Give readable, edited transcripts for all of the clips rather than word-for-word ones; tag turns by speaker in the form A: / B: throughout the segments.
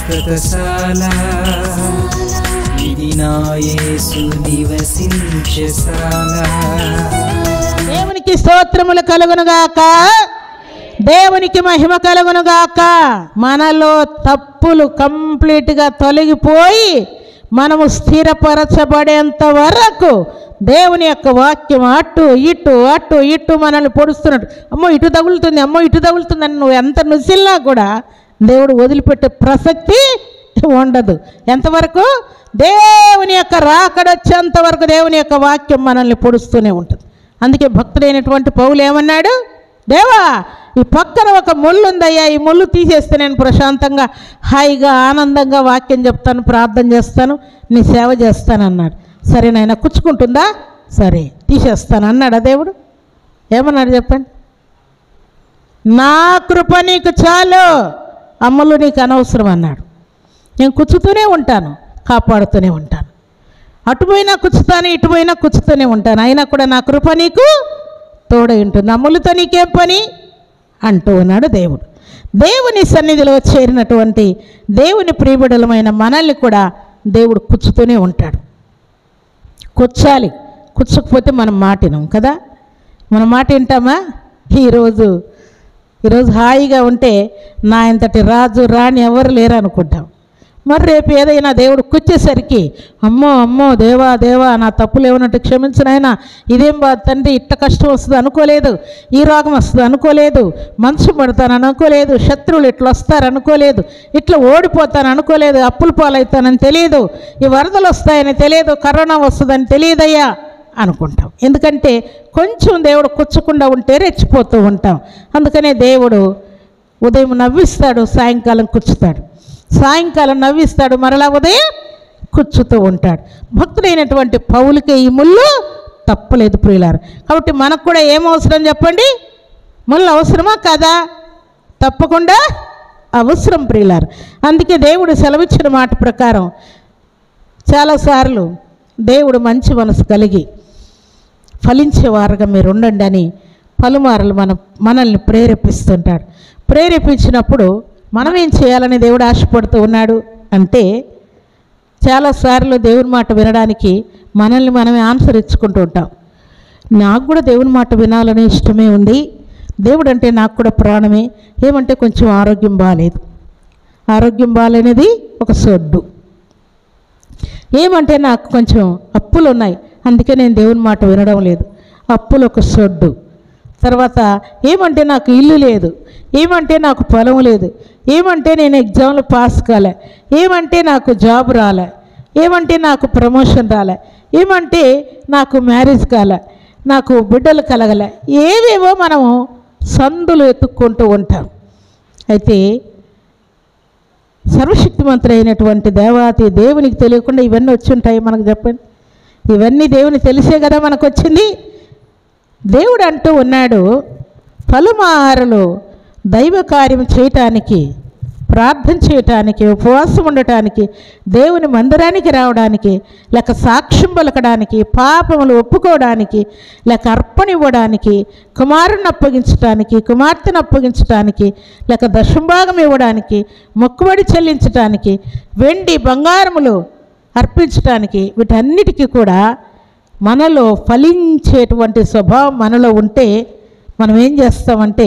A: శాశ్వతశాల ఇది నా యేసు నివసించేశాల.
B: దేవునికి స్తోత్రములు కలుగునుగాక, దేవునికి మహిమ కలుగునుగాక. మనలో తప్పులు కంప్లీట్గా తొలగిపోయి మనము స్థిరపరచబడేంత వరకు దేవుని యొక్క వాక్యం అటు ఇటు అటు ఇటు మనల్ని పొడుస్తున్నాడు. అమ్మో ఇటు తగులుతుంది, అమ్మో ఇటు తగులుతుంది అని నువ్వు ఎంత నుసిల్లా కూడా దేవుడు వదిలిపెట్టే ప్రసక్తి ఉండదు. ఎంతవరకు? దేవుని యొక్క రాకడొచ్చేంత వరకు దేవుని యొక్క వాక్యం మనల్ని పొడుస్తూనే ఉంటుంది. అందుకే భక్తుడైనటువంటి పౌలు ఏమన్నాడు? దేవా, ఈ పక్కన ఒక ముళ్ళు ఉందయ్యా, ఈ ముళ్ళు తీసేస్తే నేను ప్రశాంతంగా హాయిగా ఆనందంగా వాక్యం చెప్తాను, ప్రార్థన చేస్తాను, నీ సేవ చేస్తాను అన్నాడు. సరే నాయన, కుచ్చుకుంటుందా? సరే తీసేస్తాను అన్నాడా దేవుడు? ఏమన్నాడు చెప్పండి? నా కృప నీకు చాలు, అమ్మలు నీకు అనవసరం అన్నాడు. నేను కుచ్చుతూనే ఉంటాను, కాపాడుతూనే ఉంటాను, అటుపోయినా కుచ్చుతాను, ఇటుపోయినా కుచ్చుతూనే ఉంటాను, అయినా కూడా నా కృప నీకు తోడై ఉంటుంది, అమ్ములతో నీకేం పని అంటూ ఉన్నాడు దేవుడు. దేవుని సన్నిధిలో చేరినటువంటి దేవుని ప్రియబిడలమైన మనల్ని కూడా దేవుడు కుచ్చుతూనే ఉంటాడు. కుచ్చాలి, కుచ్చకపోతే మనం మాట వినం కదా. మన మాట వింటామా? ఈరోజు హాయిగా ఉంటే నా ఇంతటి రాజు రాణి ఎవరు లేరు అనుకుంటాం. మరి రేపు ఏదైనా దేవుడు కూర్చేసరికి అమ్మో అమ్మో దేవా దేవా నా తప్పులు ఏమన్నట్టు క్షమించినైనా, ఇదేం బా తండ్రి, ఇట్ట కష్టం వస్తుంది అనుకోలేదు, ఈ రోగం వస్తుంది అనుకోలేదు, మంచు పడతాను అనుకోలేదు, శత్రువులు ఇట్లా వస్తారు అనుకోలేదు, ఇట్లా ఓడిపోతాను అనుకోలేదు, అప్పుల పాలవుతానని తెలియదు, ఈ వరదలు వస్తాయని తెలియదు, కరోనా వస్తుందని తెలియదయ్యా అనుకుంటాం. ఎందుకంటే కొంచెం దేవుడు కూర్చకుండా ఉంటే రెచ్చిపోతూ ఉంటాం. అందుకనే దేవుడు ఉదయం నవ్విస్తాడు, సాయంకాలం కూర్చుతాడు, సాయంకాలం నవ్విస్తాడు, మరలా ఉదయం కూర్చుతూ ఉంటాడు. భక్తుడైనటువంటి పౌలుకే ఈ ముళ్ళు తప్పలేదు ప్రియులారు. కాబట్టి మనకు కూడా ఏం అవసరం చెప్పండి? ముళ్ళు అవసరమా కదా? తప్పకుండా అవసరం ప్రియులారు. అందుకే దేవుడు సెలవిచ్చిన మాట ప్రకారం చాలాసార్లు దేవుడు మంచి మనసు కలిగి ఫలించేవారుగా మీరు ఉండండి అని పలుమార్లు మనల్ని ప్రేరేపిస్తుంటాడు. ప్రేరేపించినప్పుడు మనం ఏం చేయాలని దేవుడు ఆశపడుతూ ఉన్నాడు అంటే, చాలాసార్లు దేవుని మాట వినడానికి మనల్ని మనమే ఆన్సర్ ఇచ్చుకుంటూ ఉంటాం. నాకు కూడా దేవుని మాట వినాలనే ఇష్టమే ఉంది, దేవుడు అంటే నాకు కూడా ప్రాణమే, ఏమంటే కొంచెం ఆరోగ్యం బాగాలేదు, ఆరోగ్యం బాగాలేనిది ఒక సొడ్డు, ఏమంటే నాకు కొంచెం అప్పులు ఉన్నాయి అందుకే నేను దేవుని మాట వినడం లేదు, అప్పులు ఒక సొడ్డు. తర్వాత ఏమంటే నాకు ఇల్లు లేదు, ఏమంటే నాకు పొలం లేదు, ఏమంటే నేను ఎగ్జామ్లో పాస్ కాలే, ఏమంటే నాకు జాబ్ రాలే, ఏమంటే నాకు ప్రమోషన్ రాలే, ఏమంటే నాకు మ్యారేజ్ కాలే, నాకు బిడ్డలు కలగలే, ఏవేవో మనము సందులు ఎత్తుక్కుంటూ ఉంటాం. అయితే సర్వశక్తిమంతుడైనటువంటి దేవాతి దేవునికి తెలియకుండా ఇవన్నీ వచ్చి ఉంటాయి మనకు చెప్పండి? ఇవన్నీ దేవుని తెలిసే కదా మనకు వచ్చింది. దేవుడు అంటూ ఉన్నాడు, పలుమారులు దైవ కార్యం చేయటానికి, ప్రార్థన చేయటానికి, ఉపవాసం ఉండటానికి, దేవుని మందిరానికి రావడానికి, లేక సాక్ష్యం పలకడానికి, పాపములు ఒప్పుకోవడానికి, లేక అర్పణ ఇవ్వడానికి, కుమారుని అప్పగించడానికి, కుమార్తెను అప్పగించడానికి, లేక దశంభాగం ఇవ్వడానికి, మొక్కుబడి చెల్లించటానికి, వెండి బంగారములు అర్పించటానికి, వీటన్నిటికీ కూడా మనలో ఫలించేటువంటి స్వభావం మనలో ఉంటే మనం ఏం చేస్తామంటే,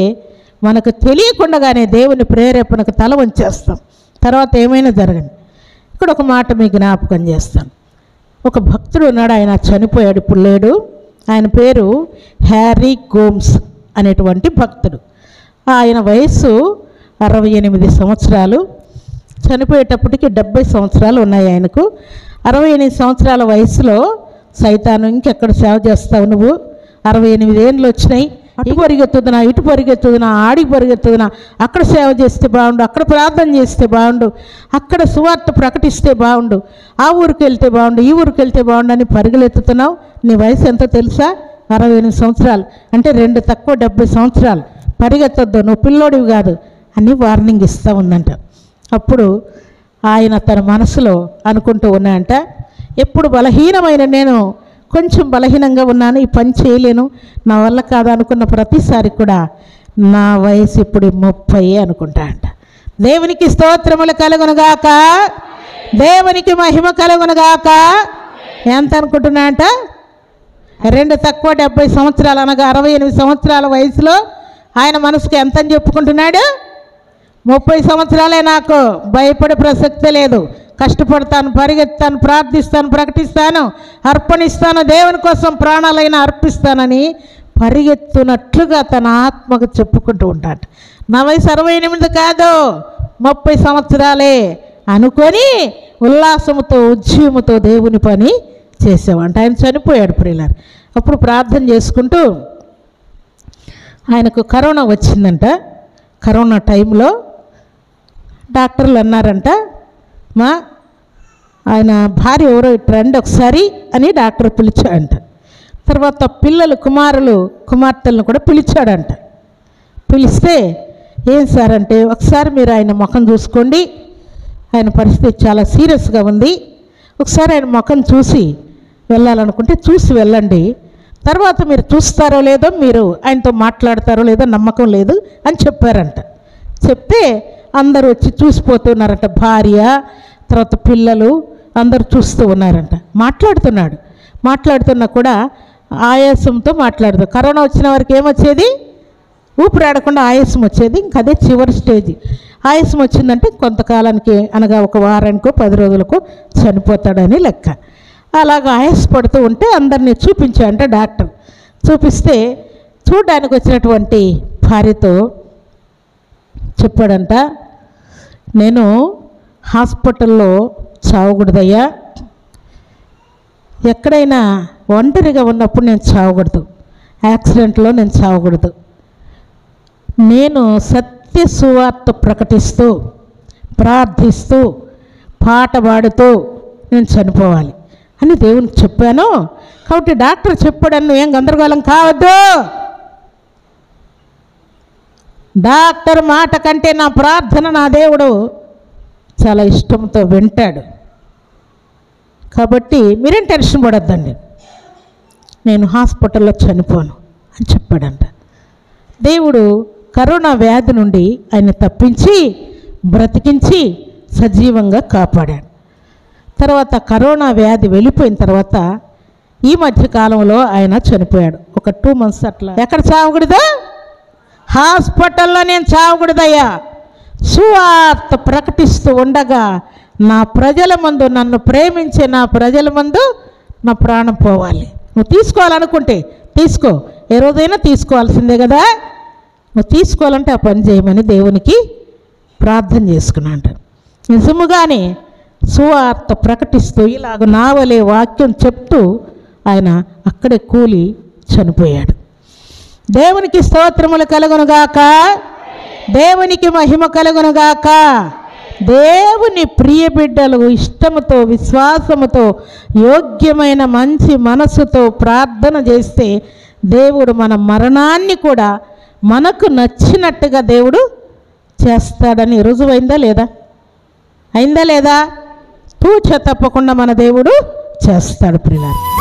B: మనకు తెలియకుండానే దేవుని ప్రేరేపణకు తల వంచేస్తాం. తర్వాత ఏమైనా జరగండి. ఇక్కడ ఒక మాట మీకు జ్ఞాపకం చేస్తాను. ఒక భక్తుడు ఉన్నాడు, ఆయన చనిపోయాడు, ఇప్పుడు లేడు. ఆయన పేరు హ్యారీ గోమ్స్ అనేటువంటి భక్తుడు. ఆయన వయస్సు 68 సంవత్సరాలు, చనిపోయేటప్పటికి 70 సంవత్సరాలు ఉన్నాయి ఆయనకు. 68 సంవత్సరాల వయసులో సైతాను, ఇంకెక్కడ సేవ చేస్తావు నువ్వు, 68 ఏళ్ళు వచ్చినాయి, అటు పరిగెత్తుదునా, ఇటు పరిగెత్తుదునా, ఆడికి పరిగెత్తుదునా, అక్కడ సేవ చేస్తే బాగుండు, అక్కడ ప్రార్థన చేస్తే బాగుండు, అక్కడ సువార్త ప్రకటిస్తే బాగుండు, ఆ ఊరికి వెళ్తే బాగుండు, ఈ ఊరికి వెళ్తే బాగుండు అని పరుగులెత్తుతున్నావు. నీ వయసు ఎంతో తెలుసా? 68 సంవత్సరాలు. అంటే 2 తక్కువ 70 సంవత్సరాలు. పరిగెత్తొద్దు, నువ్వు పిల్లోడివి కాదు అని వార్నింగ్ ఇస్తూ ఉందంట. అప్పుడు ఆయన తన మనసులో అనుకుంటూ ఉన్నాయంట, ఎప్పుడు బలహీనమైన నేను కొంచెం బలహీనంగా ఉన్నాను, ఈ పని చేయలేను, నా వల్ల కాదు అనుకున్న ప్రతిసారి కూడా నా వయసు ఇప్పుడు 30 అనుకుంటా అంట. దేవునికి స్తోత్రములు కలుగునుగాక, దేవునికి మహిమ కలుగునుగాక. ఎంత అనుకుంటున్నా అంట? 2 తక్కువ 70 సంవత్సరాలు అనగా 68 సంవత్సరాల వయసులో ఆయన మనసుకు ఎంత అని చెప్పుకుంటున్నాడు? 30 సంవత్సరాలే, నాకు భయపడే ప్రసక్తే లేదు, కష్టపడతాను, పరిగెత్తాను, ప్రార్థిస్తాను, ప్రకటిస్తాను, అర్పణిస్తాను, దేవుని కోసం ప్రాణాలైనా అర్పిస్తానని పరిగెత్తునట్లుగా తన ఆత్మకు చెప్పుకుంటూ ఉంటాడు. నా వయసు 68 కాదు, 30 సంవత్సరాలే అనుకొని ఉల్లాసముతో ఉద్యమతో దేవుని పని చేసేవాడు. ఆయన చనిపోయాడు ప్రియులారా. అప్పుడు ప్రార్థన చేసుకుంటూ ఆయనకు కరోనా వచ్చిందంట. కరోనా టైంలో డాక్టర్లు అన్నారంట, మా ఆయన భార్య ఎవరో ఇటు రండి ఒకసారి అని డాక్టర్ పిలిచాడంట. తర్వాత పిల్లలు కుమార్తెలను కూడా పిలిచాడంట. పిలిస్తే ఏం సార్ అంటే, ఒకసారి మీరు ఆయన ముఖం చూసుకోండి, ఆయన పరిస్థితి చాలా సీరియస్గా ఉంది, ఒకసారి ఆయన ముఖం చూసి వెళ్ళాలనుకుంటే చూసి వెళ్ళండి, తర్వాత మీరు చూస్తారో లేదో, మీరు ఆయనతో మాట్లాడతారో లేదో నమ్మకం లేదు అని చెప్పారంట. చెప్తే అందరూ వచ్చి చూసిపోతున్నారంట. భార్య, తర్వాత పిల్లలు అందరూ చూస్తూ ఉన్నారంట. మాట్లాడుతున్నా కూడా ఆయాసంతో మాట్లాడుతూ, కరోనా వచ్చిన వారికి ఏమొచ్చేది? ఊపిరాడకుండా ఆయాసం వచ్చేది. ఇంక అదే చివరి స్టేజ్. ఆయాసం వచ్చిందంటే కొంతకాలానికి, అనగా ఒక వారానికో 10 రోజులకో చనిపోతాడని లెక్క. అలాగ ఆయాసపడుతూ ఉంటే అందరినీ చూపించాడంట డాక్టర్. చూపిస్తే చూడడానికి వచ్చినటువంటి భార్యతో చెప్పాడంట, నేను హాస్పిటల్లో చావకూడదయ్యా, ఎక్కడైనా ఒంటరిగా ఉన్నప్పుడు నేను చావకూడదు, యాక్సిడెంట్లో నేను చావకూడదు, నేను సత్య సువార్త ప్రకటిస్తూ ప్రార్థిస్తూ పాట పాడుతూ నేను చనిపోవాలి అని దేవునికి చెప్పాను. కాబట్టి డాక్టర్ చెప్పాడని నువ్వేం గందరగోళం కావద్దు. డాక్టర్ మాట కంటే నా ప్రార్థన నా దేవుడు చాలా ఇష్టంతో వింటాడు. కాబట్టి మీరేం టెన్షన్ పడొద్దండి, నేను హాస్పిటల్లో చనిపోను అని చెప్పాడంట. దేవుడు కరోనా వ్యాధి నుండి ఆయన తప్పించి బ్రతికించి సజీవంగా కాపాడాడు. తర్వాత కరోనా వ్యాధి వెళ్ళిపోయిన తర్వాత ఈ మధ్య కాలంలో ఆయన చనిపోయాడు. ఒక 2 months అట్లా. ఎక్కడ చావకూడదు? హాస్పిటల్లో నేను చావకూడదయ్యా, సువార్త ప్రకటిస్తూ ఉండగా నా ప్రజల ముందు, నన్ను ప్రేమించే నా ప్రజల ముందు నా ప్రాణం పోవాలి. నువ్వు తీసుకోవాలనుకుంటే తీసుకో, ఏ రోజైనా తీసుకోవాల్సిందే కదా, నువ్వు తీసుకోవాలంటే ఆ పని చేయమని దేవునికి ప్రార్థన చేసుకున్నాడు. నిజముగానే సువార్త ప్రకటిస్తూ ఇలాగ నావలే వాక్యం చెప్తూ ఆయన అక్కడే కూలి చనిపోయాడు. దేవునికి స్తోత్రములు కలుగునుగాక, దేవునికి మహిమ కలుగునుగాక. దేవుని ప్రియ బిడ్డలు ఇష్టముతో, విశ్వాసముతో, యోగ్యమైన మంచి మనసుతో ప్రార్థన చేస్తే దేవుడు మన మరణాన్ని కూడా మనకు నచ్చినట్టుగా దేవుడు చేస్తాడని రుజువైందా లేదా? అయిందా లేదా? తూచ తప్పకుండా మన దేవుడు చేస్తాడు ప్రియులారా.